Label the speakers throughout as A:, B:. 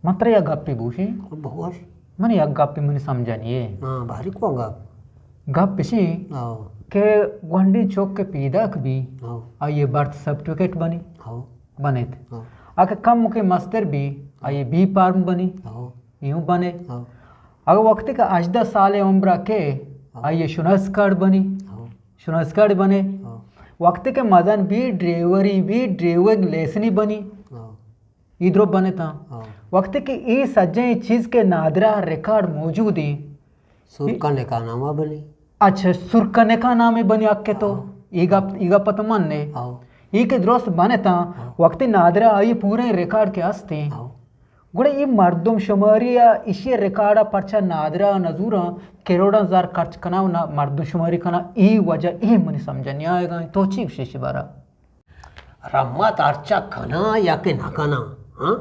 A: मात्र या गप्पी भूषी
B: बहुत
A: मने या गप्पी मने समझानिए
B: हाँ भारी को
A: गप्पी
B: आओ
A: के गुंडी चौक के पीदक भी
B: आओ
A: आ ये बर्थ सर्टिफिकेट बनी
B: आओ
A: बने थे
B: आओ
A: आके कम के मस्तर भी आ ये बी फार्म बनी
B: आओ
A: यूं बने
B: आओ
A: अगर वक्त का 8-10 साल उम्र के आ ये शुनास कार्ड बनी
B: आओ
A: शुनास कार्ड बने
B: आओ
A: वक्त के मजन भी ड्राइवर लेसनी बनी
B: आओ
A: इधरों बने था
B: आओ
A: वक्त की ई सज्जे चीज के नादरा रिकॉर्ड मौजूद ही
B: सुर करने का नामा बनी
A: अच्छा सुरकने का नाम ही बनी आके तो ईगा पतमन ने
B: आओ
A: ई के दोस्त बने था वक्त नादरा आई पूरे रिकॉर्ड के हस्ते
B: आओ
A: गुड़े ये मर्दम शुमारी या इसी रिकॉर्ड परचा नादरा नजूरा करोड़ा हजार खर्च कना ना मर्दम शुमारी कना ई वजह ई मनी समझनी आएगा तो ची विशेष बारा
B: रम्मा तारचा खाना या के ना खाना हाँ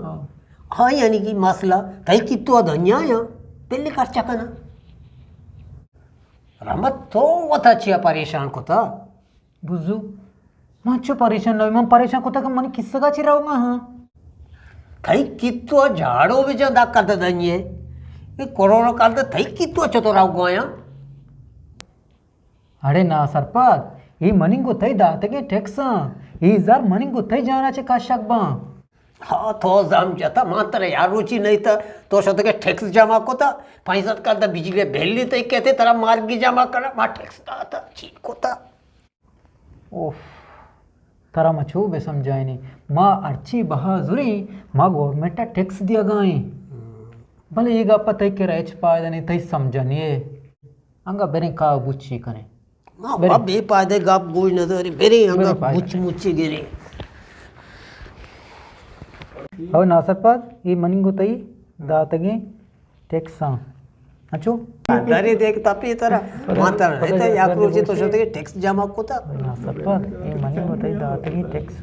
B: हाँ यानी कि मसला तई कितो धन्या या पहले खर्चा खाना रम्मा तो वता चिया परेशान को था
A: बुझू माचो परेशान नहीं मैं परेशान को था कि मन किससे का चिराऊंगा हाँ
B: थई कितो झाड़ो भी जंदा करते धन्ये ये कोरोना काल तो थई कितो चतो राव गोया
A: अरे ना सरपत ये मनिंग थई दाते के टैक्स ये जार मनिंग थई जाना चे का शक बा
B: हाँ तो जम जाता मात्र यार रुचि नहीं था तो शत के टैक्स जमा को था पैसा का तो बिजली भेली तो कहते तेरा मार्गी जमा करा मा टैक्स था ठीक को था
A: ओफ तारा मचो बे समझाए नहीं माँ अर्ची बहादुरी माँ गवर्नमेंट टैक्स दिया गाए भले ये गप्पा तय के रह पाए नहीं तय समझानिए अंगा बेरे का बुच्ची कने
B: माँ बे पादे गप गोई नजर बेरे अंगा मुच मुच्ची गिरे
A: हो ना सरपत ये मनिंग तई दातगे टैक्स अच्छो
B: दारे देख तपे तरह मात्र है तो या क्रोचे तो शत के टैक्स जमा को था
A: ना सरपत ये मनिंग तई दातगे टैक्स